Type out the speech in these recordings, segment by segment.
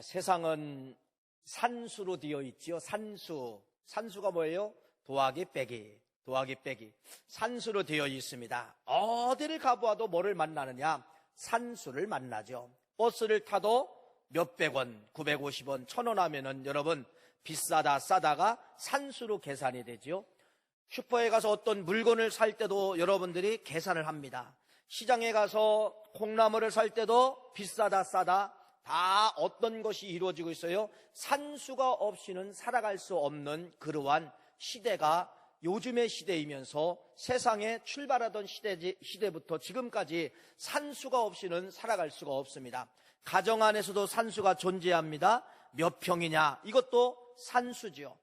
세상은 산수로 되어 있지요. 산수가 뭐예요? 더하기 빼기 산수로 되어 있습니다. 어디를 가보아도 뭐를 만나느냐? 산수를 만나죠. 버스를 타도 몇백 원, 950원, 1000원 하면은 여러분 비싸다 싸다가 산수로 계산이 되죠. 슈퍼에 가서 어떤 물건을 살 때도 여러분들이 계산을 합니다. 시장에 가서 콩나물을 살 때도 비싸다 싸다 다 어떤 것이 이루어지고 있어요? 산수가 없이는 살아갈 수 없는 그러한 시대가 요즘의 시대이면서 세상에 출발하던 시대부터 지금까지 산수가 없이는 살아갈 수가 없습니다. 가정 안에서도 산수가 존재합니다. 몇 평이냐? 이것도 산수죠.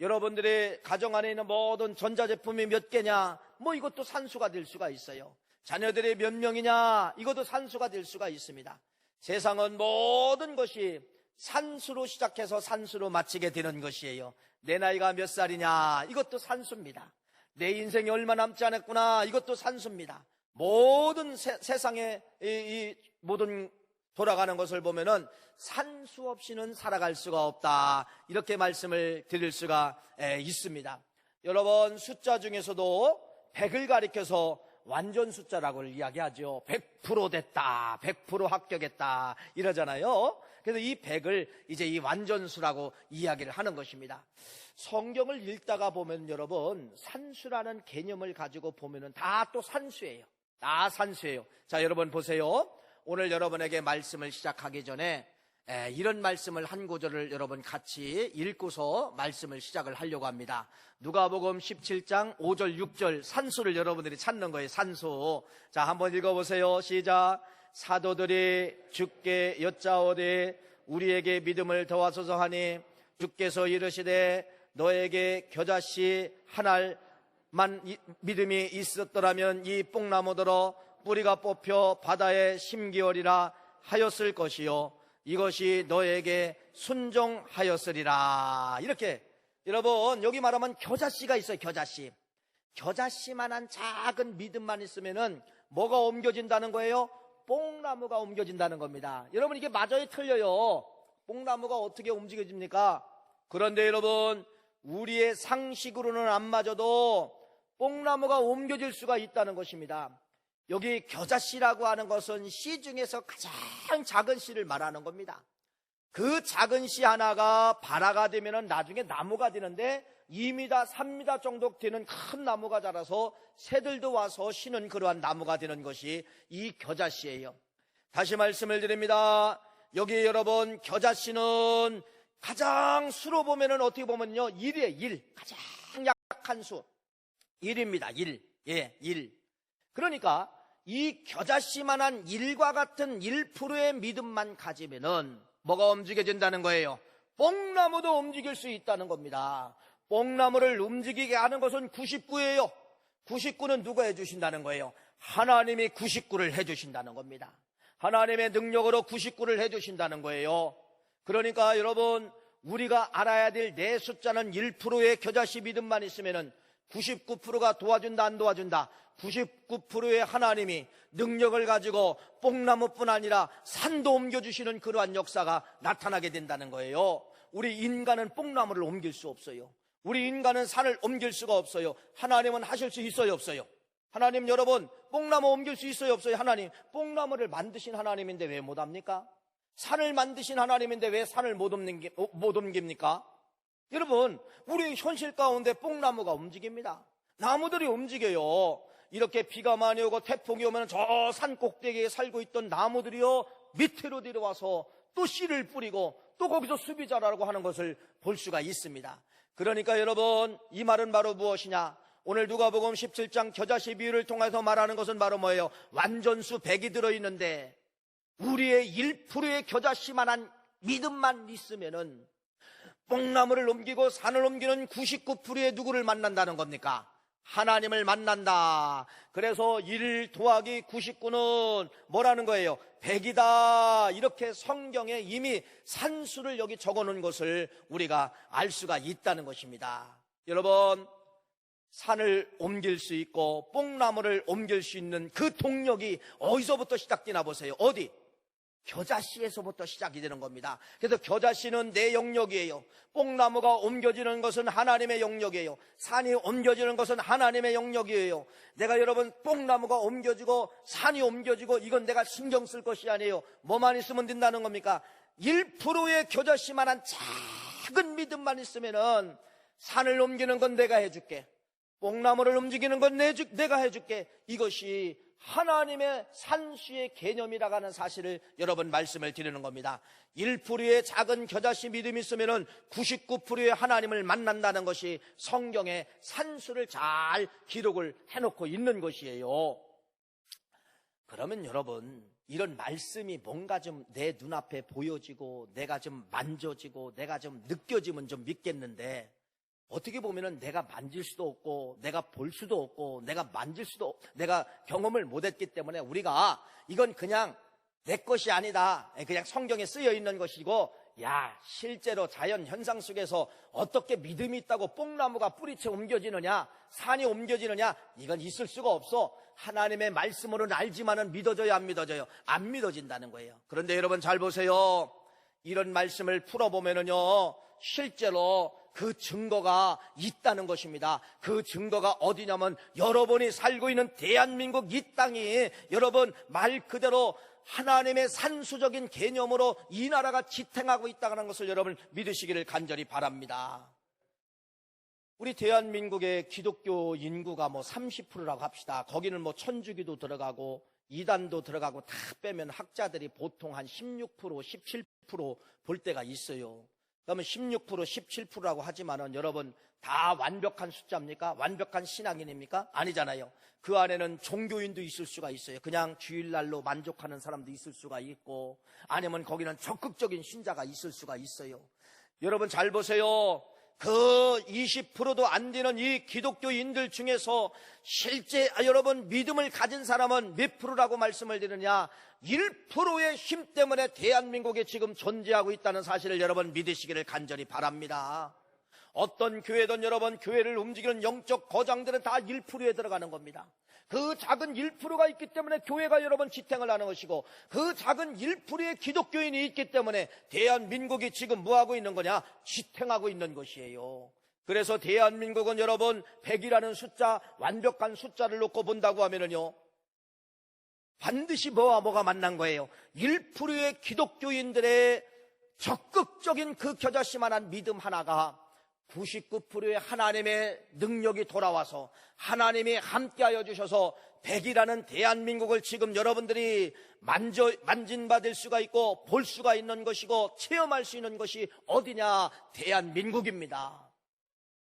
여러분들의 가정 안에 있는 모든 전자제품이 몇 개냐? 이것도 산수가 될 수가 있어요. 자녀들이 몇 명이냐? 이것도 산수가 될 수가 있습니다. 세상은 모든 것이 산수로 시작해서 산수로 마치게 되는 것이에요. 내 나이가 몇 살이냐? 이것도 산수입니다. 내 인생이 얼마 남지 않았구나? 이것도 산수입니다. 모든 세상에 이 모든 돌아가는 것을 보면은 산수 없이는 살아갈 수가 없다. 이렇게 말씀을 드릴 수가 있습니다. 여러분, 숫자 중에서도 100을 가리켜서 완전 숫자라고 이야기하죠. 100% 됐다, 100% 합격했다 이러잖아요. 그래서 이 100을 이제 이 완전수라고 이야기를 하는 것입니다. 성경을 읽다가 보면 여러분 산수라는 개념을 가지고 보면은 다 또 산수예요. 다 산수예요. 자, 여러분 보세요. 오늘 여러분에게 말씀을 시작하기 전에 이런 말씀을 한 구절을 여러분 같이 읽고서 말씀을 시작을 하려고 합니다. 누가복음 17장 5절 6절 산수를 여러분들이 찾는 거예요. 산수. 자, 한번 읽어보세요. 시작. 사도들이 주께 여짜오되 우리에게 믿음을 더하소서 하니 주께서 이르시되 너에게 겨자씨 한 알만 믿음이 있었더라면 이 뽕나무더러 뿌리가 뽑혀 바다에 심기어리라 하였을 것이요 이것이 너에게 순종하였으리라. 이렇게 여러분 여기 말하면 겨자씨가 있어요. 겨자씨만한 작은 믿음만 있으면은 뭐가 옮겨진다는 거예요? 뽕나무가 옮겨진다는 겁니다. 여러분 이게 맞아요 틀려요? 뽕나무가 어떻게 움직여집니까? 그런데 여러분 우리의 상식으로는 안 맞아도 뽕나무가 옮겨질 수가 있다는 것입니다. 여기 겨자씨라고 하는 것은 씨 중에서 가장 작은 씨를 말하는 겁니다. 그 작은 씨 하나가 발화가 되면 나중에 나무가 되는데 2m, 3m 정도 되는 큰 나무가 자라서 새들도 와서 쉬는 그러한 나무가 되는 것이 이 겨자씨예요. 다시 말씀을 드립니다. 여기 여러분 겨자씨는 가장 수로 보면은 어떻게 보면요 1이에요. 가장 약한 수 1입니다. 1. 그러니까 이 겨자씨만한 1과 같은 1%의 믿음만 가지면은 뭐가 움직여진다는 거예요? 뽕나무도 움직일 수 있다는 겁니다. 뽕나무를 움직이게 하는 것은 99예요 99는 누가 해주신다는 거예요? 하나님이 99를 해주신다는 겁니다. 하나님의 능력으로 99를 해주신다는 거예요. 그러니까 여러분 우리가 알아야 될 내 숫자는 1%의 겨자씨 믿음만 있으면은 99%가 도와준다 안 도와준다? 99%의 하나님이 능력을 가지고 뽕나무뿐 아니라 산도 옮겨주시는 그러한 역사가 나타나게 된다는 거예요. 우리 인간은 뽕나무를 옮길 수 없어요. 우리 인간은 산을 옮길 수가 없어요. 하나님은 하실 수 있어요 없어요? 하나님 여러분 뽕나무 옮길 수 있어요 없어요? 하나님 뽕나무를 만드신 하나님인데 왜 못합니까? 산을 만드신 하나님인데 왜 산을 못 옮깁니까? 여러분 우리 현실 가운데 뽕나무가 움직입니다. 나무들이 움직여요. 이렇게 비가 많이 오고 태풍이 오면 저 산 꼭대기에 살고 있던 나무들이요 밑으로 내려와서 또 씨를 뿌리고 또 거기서 숲이 자라고 하는 것을 볼 수가 있습니다. 그러니까 여러분 이 말은 바로 무엇이냐? 오늘 누가복음 17장 겨자씨 비유를 통해서 말하는 것은 바로 뭐예요? 완전수 100이 들어있는데 우리의 1%의 겨자씨만한 믿음만 있으면은 뽕나무를 옮기고 산을 옮기는 99%의 누구를 만난다는 겁니까? 하나님을 만난다. 그래서 1 더하기 99는 뭐라는 거예요? 100이다. 이렇게 성경에 이미 산수를 여기 적어놓은 것을 우리가 알 수가 있다는 것입니다. 여러분 산을 옮길 수 있고 뽕나무를 옮길 수 있는 그 동력이 어디서부터 시작되나 보세요. 어디? 겨자씨에서부터 시작이 되는 겁니다. 그래서 겨자씨는 내 영역이에요. 뽕나무가 옮겨지는 것은 하나님의 영역이에요. 산이 옮겨지는 것은 하나님의 영역이에요. 내가 여러분 뽕나무가 옮겨지고 산이 옮겨지고 이건 내가 신경 쓸 것이 아니에요. 뭐만 있으면 된다는 겁니까? 1%의 겨자씨만한 작은 믿음만 있으면은 산을 옮기는 건 내가 해줄게. 뽕나무를 움직이는 건 내가 해줄게. 이것이 하나님의 산수의 개념이라고 하는 사실을 여러분 말씀을 드리는 겁니다. 1%의 작은 겨자씨 믿음이 있으면 99%의 하나님을 만난다는 것이 성경의 산수를 잘 기록을 해놓고 있는 것이에요. 그러면 여러분 이런 말씀이 뭔가 좀 내 눈앞에 보여지고 내가 좀 만져지고 내가 좀 느껴지면 좀 믿겠는데, 어떻게 보면은 내가 만질 수도 없고 내가 볼 수도 없고 내가 만질 수도 내가 경험을 못했기 때문에 우리가 이건 그냥 내 것이 아니다, 그냥 성경에 쓰여 있는 것이고, 야 실제로 자연 현상 속에서 어떻게 믿음이 있다고 뽕나무가 뿌리채 옮겨지느냐, 산이 옮겨지느냐, 이건 있을 수가 없어. 하나님의 말씀으로는 알지만은 믿어져요, 안 믿어져요? 안 믿어진다는 거예요. 그런데 여러분 잘 보세요. 이런 말씀을 풀어보면은요, 실제로 그 증거가 있다는 것입니다. 그 증거가 어디냐면 여러분이 살고 있는 대한민국 이 땅이 여러분 말 그대로 하나님의 산수적인 개념으로 이 나라가 지탱하고 있다는 것을 여러분 믿으시기를 간절히 바랍니다. 우리 대한민국의 기독교 인구가 뭐 30%라고 합시다. 거기는 뭐 천주교도 들어가고 이단도 들어가고 다 빼면 학자들이 보통 한 16%, 17% 볼 때가 있어요. 그러면 16%, 17%라고 하지만은 여러분 다 완벽한 숫자입니까? 완벽한 신앙인입니까? 아니잖아요. 그 안에는 종교인도 있을 수가 있어요. 그냥 주일날로 만족하는 사람도 있을 수가 있고, 아니면 거기는 적극적인 신자가 있을 수가 있어요. 여러분 잘 보세요. 그 20%도 안 되는 이 기독교인들 중에서 실제 여러분 믿음을 가진 사람은 몇 프로라고 말씀을 드리느냐? 1%의 힘 때문에 대한민국에 지금 존재하고 있다는 사실을 여러분 믿으시기를 간절히 바랍니다. 어떤 교회든 여러분 교회를 움직이는 영적 거장들은 다 1%에 들어가는 겁니다. 그 작은 1%가 있기 때문에 교회가 여러분 지탱을 하는 것이고, 그 작은 1%의 기독교인이 있기 때문에 대한민국이 지금 뭐하고 있는 거냐? 지탱하고 있는 것이에요. 그래서 대한민국은 여러분 100이라는 숫자, 완벽한 숫자를 놓고 본다고 하면은요, 반드시 뭐가 만난 거예요? 1%의 기독교인들의 적극적인 그 겨자씨만한 믿음 하나가 99%의 하나님의 능력이 돌아와서 하나님이 함께하여 주셔서 100이라는 대한민국을 지금 여러분들이 만진받을 수가 있고 볼 수가 있는 것이고 체험할 수 있는 것이 어디냐? 대한민국입니다.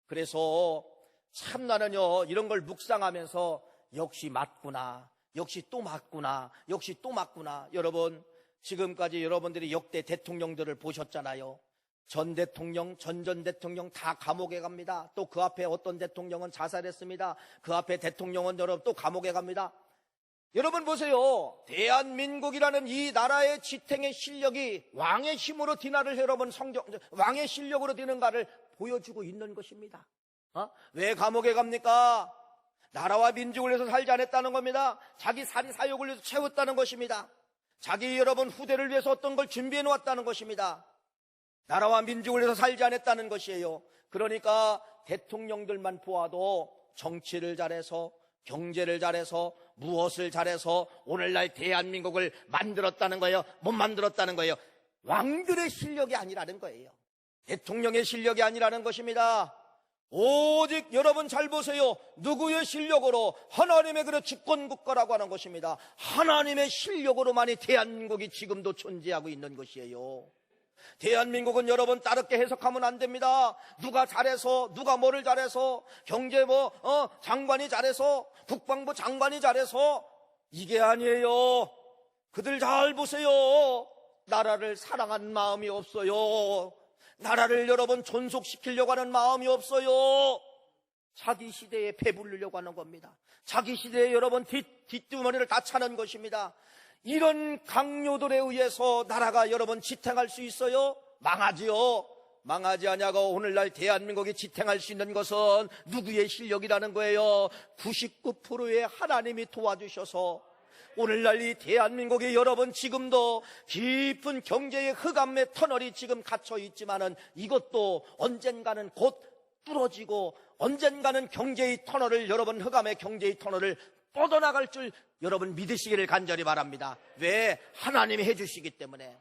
그래서 참 나는요, 이런 걸 묵상하면서 역시 맞구나, 역시 또 맞구나, 역시 또 맞구나. 여러분 지금까지 여러분들이 역대 대통령들을 보셨잖아요. 전 대통령, 전 대통령 다 감옥에 갑니다. 또 그 앞에 어떤 대통령은 자살했습니다. 그 앞에 대통령은 여러분 또 감옥에 갑니다. 여러분 보세요. 대한민국이라는 이 나라의 지탱의 실력이 왕의 힘으로 디나를 여러분 왕의 실력으로 디는가를 보여주고 있는 것입니다. 왜 감옥에 갑니까? 나라와 민족을 위해서 살지 않았다는 겁니다. 자기 사리사욕을 위해서 채웠다는 것입니다. 자기 여러분 후대를 위해서 어떤 걸 준비해 놓았다는 것입니다. 나라와 민족을 위해서 살지 않았다는 것이에요. 그러니까 대통령들만 보아도 정치를 잘해서, 경제를 잘해서, 무엇을 잘해서 오늘날 대한민국을 만들었다는 거예요? 못 만들었다는 거예요? 왕들의 실력이 아니라는 거예요. 대통령의 실력이 아니라는 것입니다. 오직 여러분 잘 보세요. 누구의 실력으로? 하나님의 그 집권국가라고 하는 것입니다. 하나님의 실력으로만이 대한민국이 지금도 존재하고 있는 것이에요. 대한민국은 여러분 따르게 해석하면 안 됩니다. 누가 잘해서, 누가 뭐를 잘해서, 경제 장관이 잘해서, 국방부 장관이 잘해서, 이게 아니에요. 그들 잘 보세요. 나라를 사랑하는 마음이 없어요. 나라를 여러분 존속시키려고 하는 마음이 없어요. 자기 시대에 배부르려고 하는 겁니다. 자기 시대에 여러분 뒷주머니를 다 차는 것입니다. 이런 강요들에 의해서 나라가 여러분 지탱할 수 있어요? 망하지요. 망하지 않냐고. 오늘날 대한민국이 지탱할 수 있는 것은 누구의 실력이라는 거예요? 99%의 하나님이 도와주셔서 오늘날 이 대한민국이 여러분 지금도 깊은 경제의 흑암의 터널이 지금 갇혀 있지만은 이것도 언젠가는 곧 뚫어지고 언젠가는 경제의 터널을 여러분 흑암의 경제의 터널을 뻗어나갈 줄 여러분 믿으시기를 간절히 바랍니다. 왜? 하나님이 해주시기 때문에.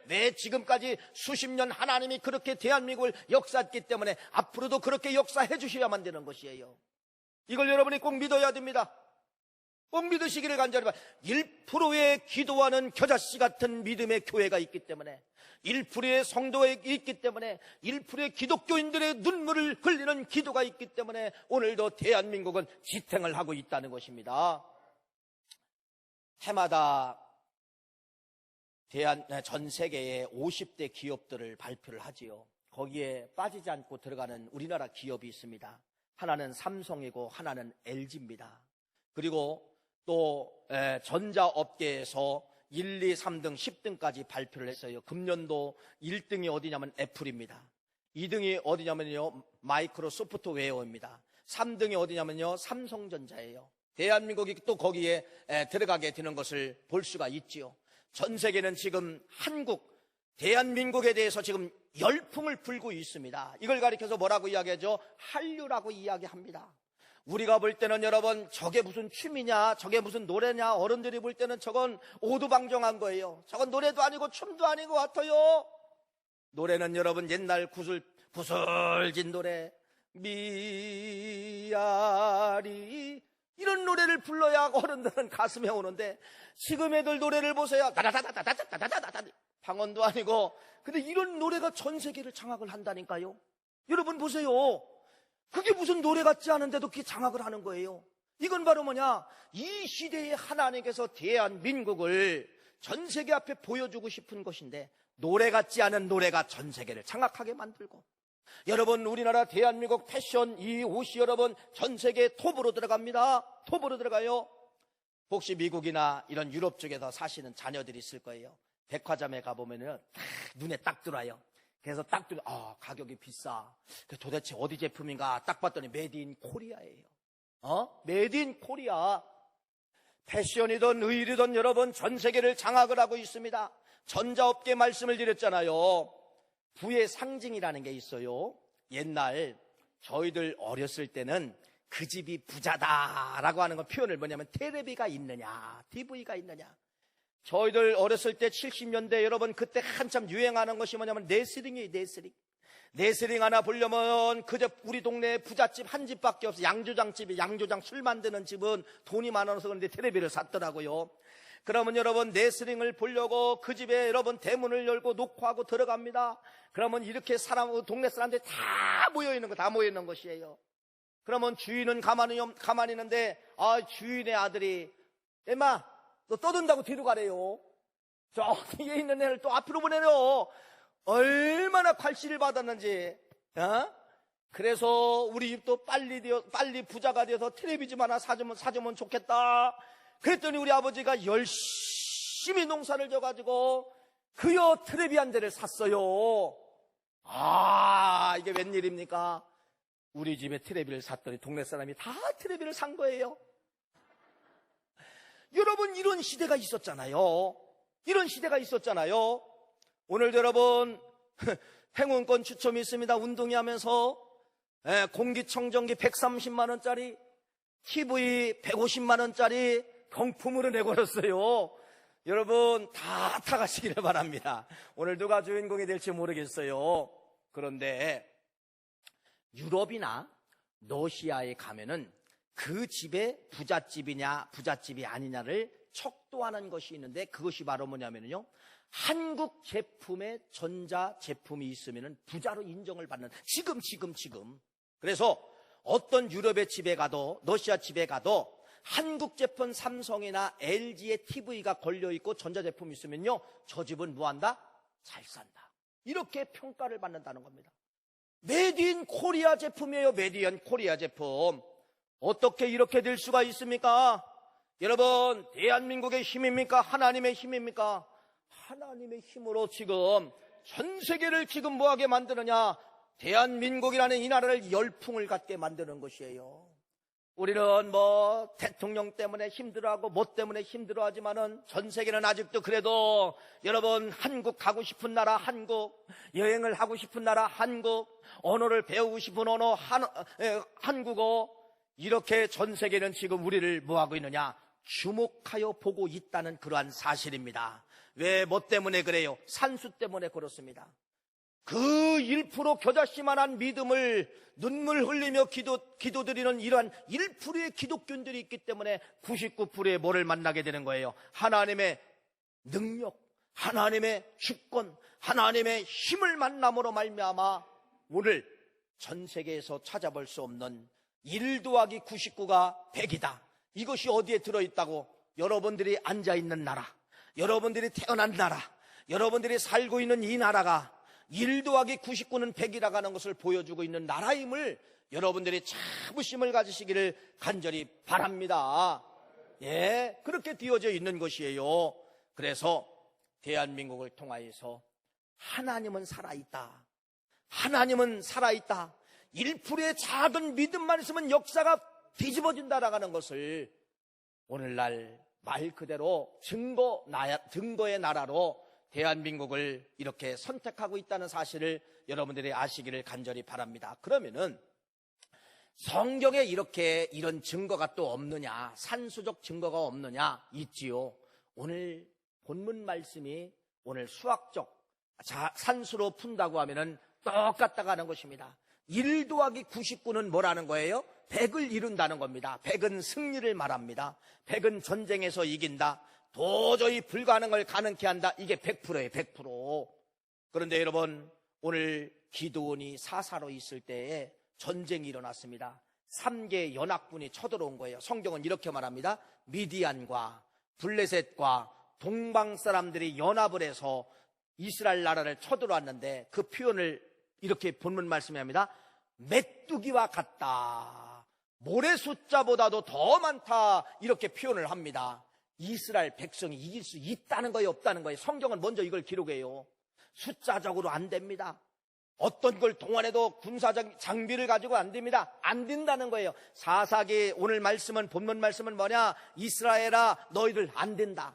왜? 지금까지 수십 년 하나님이 그렇게 대한민국을 역사했기 때문에 앞으로도 그렇게 역사해 주셔야만 되는 것이에요. 이걸 여러분이 꼭 믿어야 됩니다. 꼭 믿으시기를 간절히 바랍니다. 1%의 기도하는 겨자씨 같은 믿음의 교회가 있기 때문에 1%의 성도가 있기 때문에 1%의 기독교인들의 눈물을 흘리는 기도가 있기 때문에 오늘도 대한민국은 지탱을 하고 있다는 것입니다. 해마다 전 세계의 50대 기업들을 발표를 하지요. 거기에 빠지지 않고 들어가는 우리나라 기업이 있습니다. 하나는 삼성이고 하나는 LG입니다. 그리고 또 전자업계에서 1, 2, 3등, 10등까지 발표를 했어요. 금년도 1등이 어디냐면 애플입니다. 2등이 어디냐면요 마이크로소프트웨어입니다. 3등이 어디냐면요 삼성전자예요. 대한민국이 또 거기에 들어가게 되는 것을 볼 수가 있지요. 전 세계는 지금 한국, 대한민국에 대해서 지금 열풍을 불고 있습니다. 이걸 가리켜서 뭐라고 이야기하죠? 한류라고 이야기합니다. 우리가 볼 때는 여러분 저게 무슨 춤이냐, 저게 무슨 노래냐, 어른들이 볼 때는 저건 오두방정한 거예요. 저건 노래도 아니고 춤도 아닌 것 같아요. 노래는 여러분 옛날 구슬진 노래, 미아리 이런 노래를 불러야 어른들은 가슴에 오는데 지금 애들 노래를 보세요. 다다다다다다다다다다 방언도 아니고. 근데 이런 노래가 전 세계를 장악을 한다니까요. 여러분 보세요. 그게 무슨 노래 같지 않은데도 그게 장악을 하는 거예요. 이건 바로 뭐냐? 이 시대에 하나님께서 대한민국을 전 세계 앞에 보여주고 싶은 것인데 노래 같지 않은 노래가 전 세계를 장악하게 만들고, 여러분 우리나라 대한민국 패션 이 옷이 여러분 전 세계 톱으로 들어갑니다. 톱으로 들어가요. 혹시 미국이나 이런 유럽 쪽에서 사시는 자녀들이 있을 거예요. 백화점에 가보면은 눈에 딱 들어와요. 그래서 딱 들어, 가격이 비싸. 도대체 어디 제품인가 딱 봤더니 메이드 인 코리아예요. 메이드 인 코리아. 패션이든 의류든 여러분 전 세계를 장악을 하고 있습니다. 전자업계 말씀을 드렸잖아요. 부의 상징이라는 게 있어요. 옛날 저희들 어렸을 때는 그 집이 부자다라고 하는 건 표현을 뭐냐면 테레비가 있느냐, TV가 있느냐. 저희들 어렸을 때 70년대 여러분 그때 한참 유행하는 것이 뭐냐면 네스링이에요. 네스링 하나 보려면 그저 우리 동네에 부잣집 한 집밖에 없어. 양조장집이, 양조장 술 만드는 집은 돈이 많아서 그런데 테레비를 샀더라고요. 그러면 여러분 네스링을 보려고 그 집에 여러분 대문을 열고 녹화하고 들어갑니다. 그러면 이렇게 동네 사람들이 다 모여있는 것이에요. 그러면 주인은 가만히 있는데 주인의 아들이 엄마 너 떠든다고 뒤로 가래요. 저 뒤에 있는 애를 또 앞으로 보내려. 얼마나 괄시를 받았는지. 그래서 우리 집도 빨리 부자가 되어서 텔레비전 하나 사주면 좋겠다. 그랬더니 우리 아버지가 열심히 농사를 져가지고 그여 텔레비 한 대를 샀어요. 이게 웬일입니까? 우리 집에 텔레비를 샀더니 동네 사람이 다 텔레비를 산 거예요. 여러분 이런 시대가 있었잖아요. 오늘도 여러분 행운권 추첨이 있습니다. 운동회 하면서 공기청정기 130만 원짜리, TV 150만 원짜리 경품으로 내걸었어요. 여러분 다 타가시기를 바랍니다. 오늘 누가 주인공이 될지 모르겠어요. 그런데 유럽이나 러시아에 가면은 그 집에 부잣집이냐 부잣집이 아니냐를 척도하는 것이 있는데 그것이 바로 뭐냐면요, 한국 제품의 전자 제품이 있으면 부자로 인정을 받는, 지금 그래서 어떤 유럽의 집에 가도 러시아 집에 가도 한국 제품 삼성이나 LG의 TV가 걸려있고 전자제품이 있으면요 저 집은 뭐한다? 잘 산다. 이렇게 평가를 받는다는 겁니다. 메이드 인 코리아 제품이에요. 메이드 인 코리아 제품. 어떻게 이렇게 될 수가 있습니까? 여러분 대한민국의 힘입니까? 하나님의 힘입니까? 하나님의 힘으로 지금 전 세계를 지금 뭐하게 만드느냐? 대한민국이라는 이 나라를 열풍을 갖게 만드는 것이에요. 우리는 뭐 대통령 때문에 힘들어하고 뭐 때문에 힘들어하지만은 전 세계는 아직도 그래도 여러분 한국 가고 싶은 나라 한국, 여행을 하고 싶은 나라 한국, 언어를 배우고 싶은 언어 한국어, 이렇게 전 세계는 지금 우리를 뭐하고 있느냐? 주목하여 보고 있다는 그러한 사실입니다. 왜 뭐 때문에 그래요? 산수 때문에 그렇습니다. 그 1% 겨자씨만한 믿음을 눈물 흘리며 기도드리는 이러한 1%의 기독교인들이 있기 때문에 99%의 뭐를 만나게 되는 거예요? 하나님의 능력, 하나님의 주권, 하나님의 힘을 만남으로 말미암아 오늘 전 세계에서 찾아볼 수 없는 1 더하기 99가 100이다. 이것이 어디에 들어있다고? 여러분들이 앉아있는 나라, 여러분들이 태어난 나라, 여러분들이 살고 있는 이 나라가 1 더하기 99는 100이라고 하는 것을 보여주고 있는 나라임을 여러분들이 자부심을 가지시기를 간절히 바랍니다. 예, 그렇게 되어져 있는 것이에요. 그래서 대한민국을 통하여서 하나님은 살아있다. 하나님은 살아있다. 1%의 작은 믿음만 있으면 역사가 뒤집어진다라고 하는 것을 오늘날 말 그대로 증거의 나라로 대한민국을 이렇게 선택하고 있다는 사실을 여러분들이 아시기를 간절히 바랍니다. 그러면은 성경에 이런 증거가 또 없느냐? 산수적 증거가 없느냐? 있지요. 오늘 본문 말씀이 오늘 수학적 산수로 푼다고 하면은 똑같다고 하는 것입니다. 1 더하기 99는 뭐라는 거예요? 100을 이룬다는 겁니다. 100은 승리를 말합니다. 100은 전쟁에서 이긴다. 도저히 불가능을 가능케 한다. 이게 100%예요. 100%. 그런데 여러분, 오늘 기드온이 사사로 있을 때에 전쟁이 일어났습니다. 3개 연합군이 쳐들어온 거예요. 성경은 이렇게 말합니다. 미디안과 블레셋과 동방 사람들이 연합을 해서 이스라엘 나라를 쳐들어왔는데 그 표현을 이렇게 본문 말씀이 합니다. 메뚜기와 같다. 모래 숫자보다도 더 많다. 이렇게 표현을 합니다. 이스라엘 백성이 이길 수 있다는 거예요, 없다는 거예요? 성경은 먼저 이걸 기록해요. 숫자적으로 안 됩니다. 어떤 걸 동원해도 군사적 장비를 가지고 안 됩니다. 안 된다는 거예요. 사사기 오늘 말씀은, 본문 말씀은 뭐냐? 이스라엘아, 너희들 안 된다.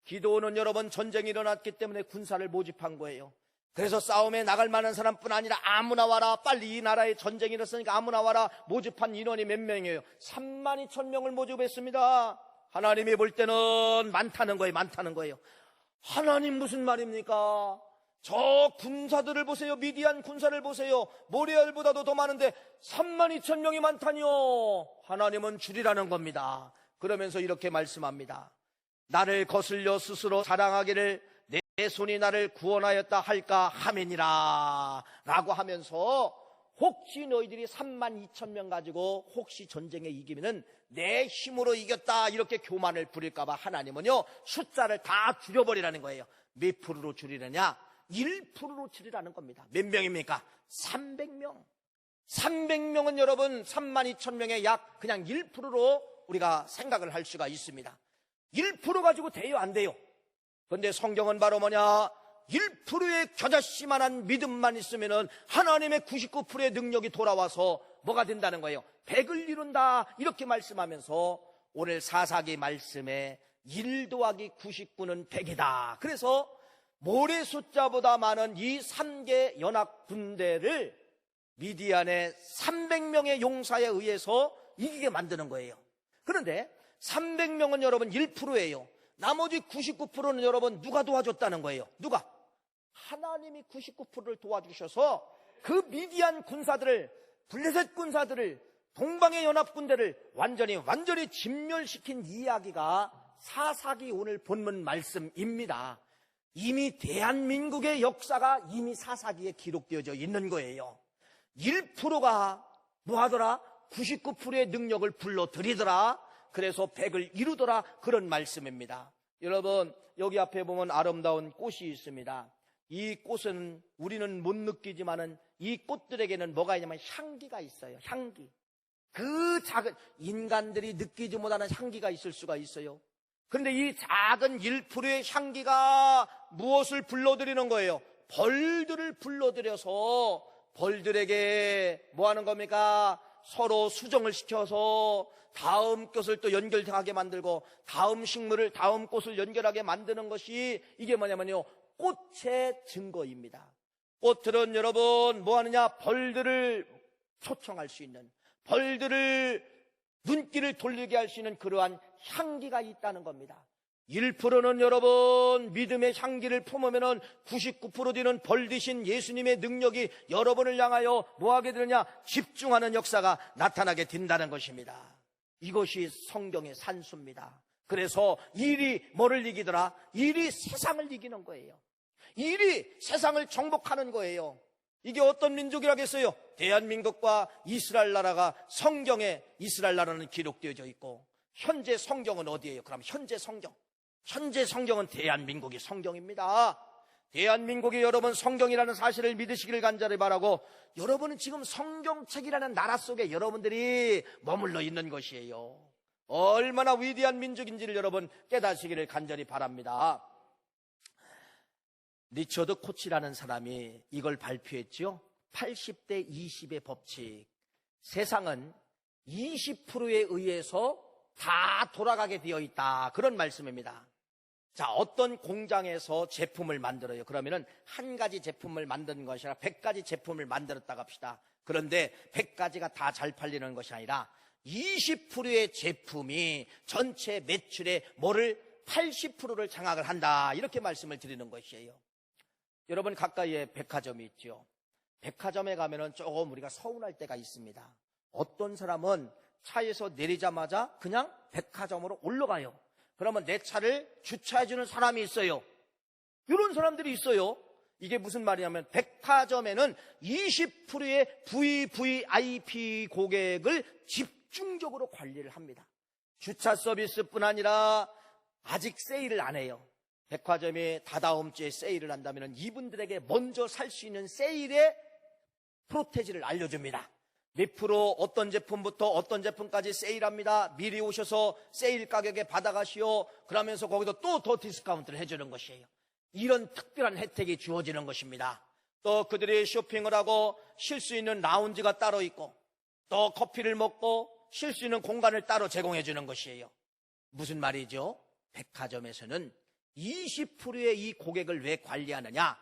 기드온은 여러분 전쟁이 일어났기 때문에 군사를 모집한 거예요. 그래서 싸움에 나갈 만한 사람뿐 아니라 아무나 와라. 빨리 이 나라에 전쟁이 일어났으니까 아무나 와라. 모집한 인원이 몇 명이에요? 32,000명을 모집했습니다. 하나님이 볼 때는 많다는 거예요. 많다는 거예요. 하나님 무슨 말입니까? 저 군사들을 보세요. 미디안 군사를 보세요. 모리알보다도 더 많은데 32,000명이 많다니요. 하나님은 줄이라는 겁니다. 그러면서 이렇게 말씀합니다. 나를 거슬려 스스로 자랑하기를 내 손이 나를 구원하였다 할까 하면이라 라고 하면서 혹시 너희들이 32,000명 가지고 혹시 전쟁에 이기면은 내 힘으로 이겼다 이렇게 교만을 부릴까봐 하나님은요 숫자를 다 줄여버리라는 거예요. 몇 프로로 줄이느냐? 1%로 줄이라는 겁니다. 몇 명입니까? 300명. 300명은 여러분 32,000명의 약 그냥 1%로 우리가 생각을 할 수가 있습니다. 1% 가지고 돼요, 안 돼요? 그런데 성경은 바로 뭐냐? 1%의 겨자씨만한 믿음만 있으면은 하나님의 99%의 능력이 돌아와서 뭐가 된다는 거예요? 100을 이룬다 이렇게 말씀하면서 오늘 사사기 말씀에 1 더하기 99는 100이다. 그래서 모래 숫자보다 많은 이 3개 연합 군대를 미디안의 300명의 용사에 의해서 이기게 만드는 거예요. 그런데 300명은 여러분 1%예요. 나머지 99%는 여러분 누가 도와줬다는 거예요? 누가? 하나님이 99%를 도와주셔서 그 미디안 군사들을, 블레셋 군사들을, 동방의 연합군대를 완전히 진멸시킨 이야기가 사사기 오늘 본문 말씀입니다. 이미 대한민국의 역사가 이미 사사기에 기록되어져 있는 거예요. 1%가 뭐하더라? 99%의 능력을 불러들이더라. 그래서 100을 이루더라. 그런 말씀입니다. 여러분 여기 앞에 보면 아름다운 꽃이 있습니다. 이 꽃은 우리는 못 느끼지만은 이 꽃들에게는 뭐가 있냐면 향기가 있어요. 향기. 그 작은 인간들이 느끼지 못하는 향기가 있을 수가 있어요. 그런데 이 작은 1%의 향기가 무엇을 불러들이는 거예요? 벌들을 불러들여서 벌들에게 뭐 하는 겁니까? 서로 수정을 시켜서 다음 것을 또 연결하게 만들고 다음 식물을 다음 꽃을 연결하게 만드는 것이 이게 뭐냐면요, 꽃의 증거입니다. 꽃들은 여러분 뭐 하느냐? 벌들을 초청할 수 있는, 벌들을 눈길을 돌리게 할 수 있는 그러한 향기가 있다는 겁니다. 1%는 여러분 믿음의 향기를 품으면은 99% 되는 벌 되신 예수님의 능력이 여러분을 향하여 뭐하게 되느냐? 집중하는 역사가 나타나게 된다는 것입니다. 이것이 성경의 산수입니다. 그래서 일이 뭐를 이기더라? 일이 세상을 이기는 거예요. 일이 세상을 정복하는 거예요. 이게 어떤 민족이라겠어요? 대한민국과 이스라엘 나라가 성경에 이스라엘 나라는 기록되어져 있고, 현재 성경은 어디예요? 그럼 현재 성경은 대한민국이 성경입니다. 대한민국이 여러분 성경이라는 사실을 믿으시기를 간절히 바라고, 여러분은 지금 성경책이라는 나라 속에 여러분들이 머물러 있는 것이에요. 얼마나 위대한 민족인지를 여러분 깨닫시기를 간절히 바랍니다. 리처드 코치라는 사람이 이걸 발표했죠. 80대 20의 법칙. 세상은 20%에 의해서 다 돌아가게 되어 있다, 그런 말씀입니다. 자, 어떤 공장에서 제품을 만들어요. 그러면은 한 가지 제품을 만드는 것이 아니라 100가지 제품을 만들었다고 합시다. 그런데 100가지가 다 잘 팔리는 것이 아니라 20%의 제품이 전체 매출의 80%를 장악을 한다, 이렇게 말씀을 드리는 것이에요. 여러분 가까이에 백화점이 있죠. 백화점에 가면은 조금 우리가 서운할 때가 있습니다. 어떤 사람은 차에서 내리자마자 그냥 백화점으로 올라가요. 그러면 내 차를 주차해주는 사람이 있어요. 이런 사람들이 있어요. 이게 무슨 말이냐면, 백화점에는 20%의 VVIP 고객을 집중적으로 관리를 합니다. 주차 서비스뿐 아니라 아직 세일을 안 해요. 백화점이 다다음 주에 세일을 한다면 이분들에게 먼저 살 수 있는 세일의 프로테지를 알려줍니다. 몇 프로 어떤 제품부터 어떤 제품까지 세일합니다. 미리 오셔서 세일 가격에 받아가시오. 그러면서 거기서 또 더 디스카운트를 해주는 것이에요. 이런 특별한 혜택이 주어지는 것입니다. 또 그들이 쇼핑을 하고 쉴 수 있는 라운지가 따로 있고, 또 커피를 먹고 쉴 수 있는 공간을 따로 제공해 주는 것이에요. 무슨 말이죠? 백화점에서는 20%의 이 고객을 왜 관리하느냐?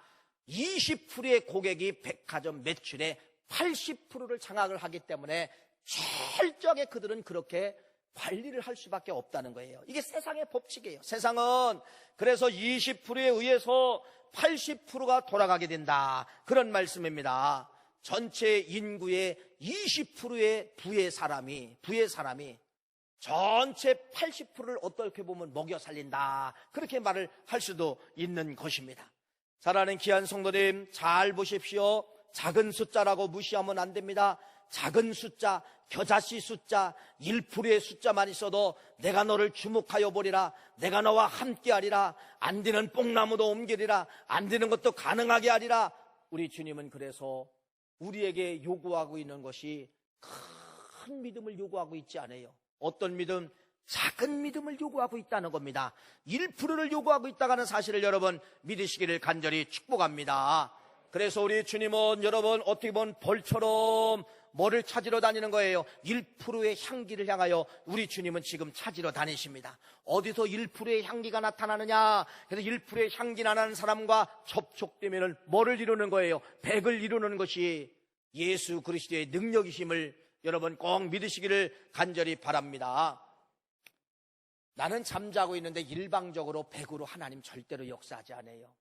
20%의 고객이 백화점 매출의 80%를 장악을 하기 때문에 철저하게 그들은 그렇게 관리를 할 수밖에 없다는 거예요. 이게 세상의 법칙이에요. 세상은 그래서 20%에 의해서 80%가 돌아가게 된다, 그런 말씀입니다. 전체 인구의 20%의 부의 사람이 전체 80%를 어떻게 보면 먹여 살린다, 그렇게 말을 할 수도 있는 것입니다. 사랑하는 귀한 성도님, 잘 보십시오. 작은 숫자라고 무시하면 안 됩니다. 작은 숫자, 겨자씨 숫자, 1%의 숫자만 있어도 내가 너를 주목하여 보리라, 내가 너와 함께하리라, 안 되는 뽕나무도 옮기리라, 안 되는 것도 가능하게 하리라. 우리 주님은 그래서 우리에게 요구하고 있는 것이 큰 믿음을 요구하고 있지 않아요. 어떤 믿음? 작은 믿음을 요구하고 있다는 겁니다. 1%를 요구하고 있다는 사실을 여러분 믿으시기를 간절히 축복합니다. 그래서 우리 주님은 여러분 어떻게 보면 벌처럼 뭐를 찾으러 다니는 거예요? 1%의 향기를 향하여 우리 주님은 지금 찾으러 다니십니다. 어디서 1%의 향기가 나타나느냐? 그래서 1%의 향기 나는 사람과 접촉되면 뭐를 이루는 거예요? 100을 이루는 것이 예수 그리스도의 능력이심을 여러분 꼭 믿으시기를 간절히 바랍니다. 나는 잠자고 있는데 일방적으로 100으로 하나님 절대로 역사하지 않아요.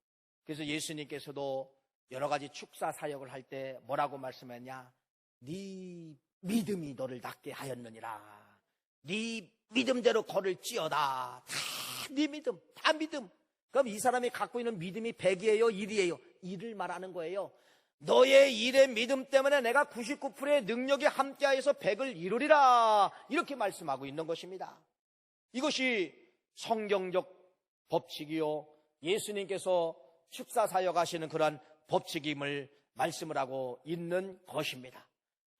그래서 예수님께서도 여러 가지 축사 사역을 할 때 뭐라고 말씀했냐? 네 믿음이 너를 낫게 하였느니라. 네 믿음대로 걸을지어다. 다 네 믿음, 다 믿음. 그럼 이 사람이 갖고 있는 믿음이 100이에요, 1이에요? 1을 말하는 거예요. 너의 일의 믿음 때문에 내가 99%의 능력이 함께하여서 100을 이루리라, 이렇게 말씀하고 있는 것입니다. 이것이 성경적 법칙이요, 예수님께서 축사 사역하시는 그러한 법칙임을 말씀을 하고 있는 것입니다.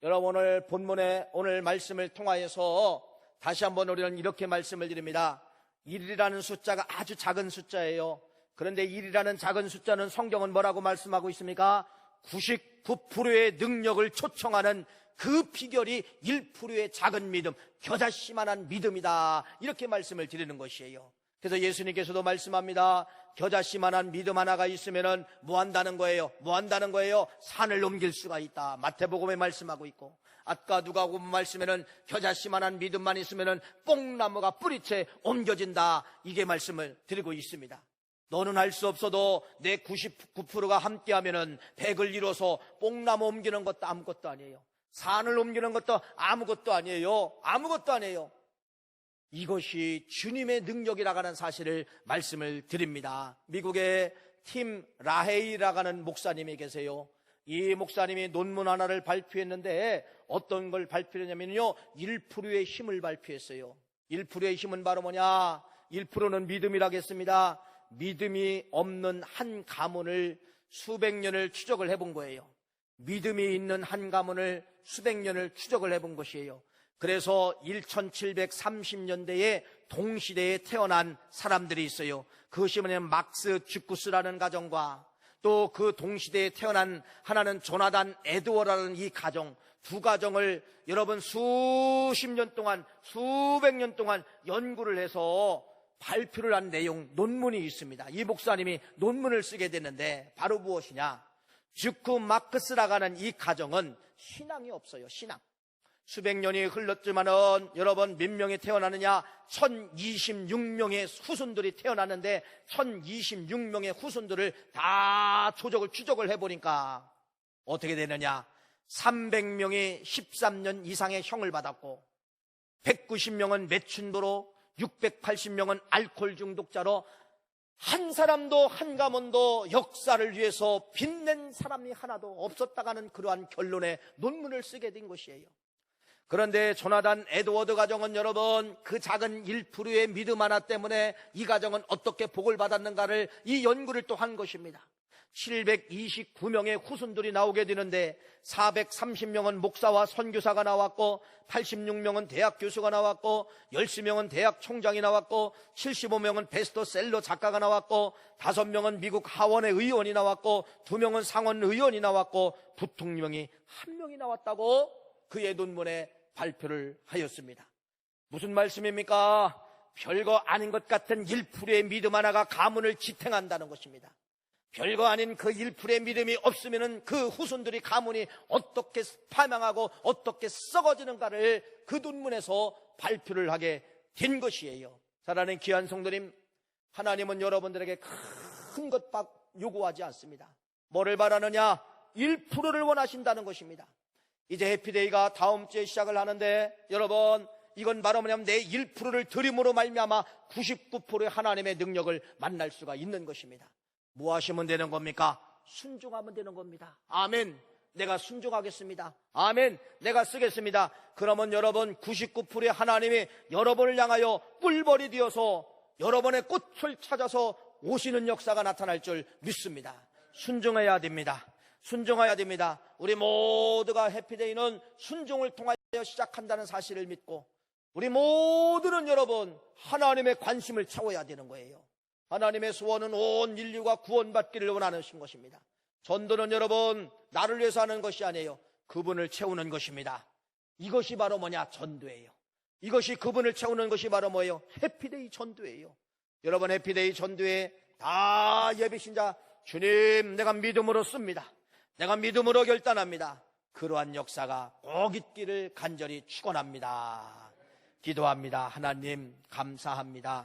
여러분, 오늘 본문의 오늘 말씀을 통하여서 다시 한번 우리는 이렇게 말씀을 드립니다. 1이라는 숫자가 아주 작은 숫자예요. 그런데 1이라는 작은 숫자는 성경은 뭐라고 말씀하고 있습니까? 99%의 능력을 초청하는 그 비결이 1%의 작은 믿음, 겨자씨만한 믿음이다. 이렇게 말씀을 드리는 것이에요. 그래서 예수님께서도 말씀합니다. 겨자씨만한 믿음 하나가 있으면은 뭐 한다는 거예요? 뭐 한다는 거예요? 산을 옮길 수가 있다. 마태복음에 말씀하고 있고, 아까 누가복음 말씀에는 겨자씨만한 믿음만 있으면은 뽕나무가 뿌리채 옮겨진다. 이게 말씀을 드리고 있습니다. 너는 할 수 없어도 내 99%가 함께하면은 100을 이뤄서 뽕나무 옮기는 것도 아무것도 아니에요. 산을 옮기는 것도 아무것도 아니에요. 아무것도 아니에요. 이것이 주님의 능력이라는 사실을 말씀을 드립니다. 미국의 팀 라헤이라고 하는 목사님이 계세요. 이 목사님이 논문 하나를 발표했는데 어떤 걸 발표했냐면요, 1%의 힘을 발표했어요. 1%의 힘은 바로 뭐냐? 1%는 믿음이라겠습니다. 믿음이 없는 한 가문을 수백 년을 추적을 해본 거예요. 믿음이 있는 한 가문을 수백 년을 추적을 해본 것이에요. 그래서 1730년대에 동시대에 태어난 사람들이 있어요. 그것이 뭐냐면 막스 주쿠스라는 가정과 또 그 동시대에 태어난 하나는 조나단 에드워라는 이 가정, 두 가정을 여러분 수십 년 동안, 수백 년 동안 연구를 해서 발표를 한 내용, 논문이 있습니다. 이 목사님이 논문을 쓰게 됐는데 바로 무엇이냐? 주쿠 마크스라고 하는 이 가정은 신앙이 없어요. 신앙. 수백 년이 흘렀지만은 여러분 몇 명이 태어나느냐? 1026명의 후손들이 태어났는데 1026명의 후손들을 다 추적을 해보니까 어떻게 되느냐? 300명이 13년 이상의 형을 받았고 190명은 매춘부로 680명은 알코올 중독자로 한 사람도 한 가문도 역사를 위해서 빛낸 사람이 하나도 없었다가는 그러한 결론의 논문을 쓰게 된 것이에요. 그런데 조나단 에드워드 가정은 여러분 그 작은 1%의 믿음 하나 때문에 이 가정은 어떻게 복을 받았는가를 이 연구를 또 한 것입니다. 729명의 후손들이 나오게 되는데 430명은 목사와 선교사가 나왔고 86명은 대학 교수가 나왔고 10명은 대학 총장이 나왔고 75명은 베스트셀러 작가가 나왔고 5명은 미국 하원의 의원이 나왔고 2명은 상원 의원이 나왔고 부통령이 1명이 나왔다고 그의 논문에 발표를 하였습니다. 무슨 말씀입니까? 별거 아닌 것 같은 1%의 믿음 하나가 가문을 지탱한다는 것입니다. 별거 아닌 그 1%의 믿음이 없으면 그 후손들이 가문이 어떻게 파망하고 어떻게 썩어지는가를 그 논문에서 발표를 하게 된 것이에요. 사랑하는 귀한 성도님, 하나님은 여러분들에게 큰 것 요구하지 않습니다. 뭐를 바라느냐? 1%를 원하신다는 것입니다. 이제 해피데이가 다음 주에 시작을 하는데 여러분 이건 바로 뭐냐면 내 1%를 드림으로 말미암아 99%의 하나님의 능력을 만날 수가 있는 것입니다. 뭐 하시면 되는 겁니까? 순종하면 되는 겁니다. 아멘. 내가 순종하겠습니다. 아멘. 내가 쓰겠습니다. 그러면 여러분 99%의 하나님이 여러분을 향하여 꿀벌이 되어서 여러분의 꽃을 찾아서 오시는 역사가 나타날 줄 믿습니다. 순종해야 됩니다. 순종해야 됩니다. 우리 모두가 해피데이는 순종을 통하여 시작한다는 사실을 믿고 우리 모두는 여러분 하나님의 관심을 채워야 되는 거예요. 하나님의 소원은 온 인류가 구원받기를 원하는 것입니다. 전도는 여러분 나를 위해서 하는 것이 아니에요. 그분을 채우는 것입니다. 이것이 바로 뭐냐? 전도예요. 이것이 그분을 채우는 것이 바로 뭐예요? 해피데이 전도예요. 여러분 해피데이 전도에 다 예비신자 주님 내가 믿음으로 씁니다. 내가 믿음으로 결단합니다. 그러한 역사가 꼭 있기를 간절히 축원합니다. 기도합니다. 하나님 감사합니다.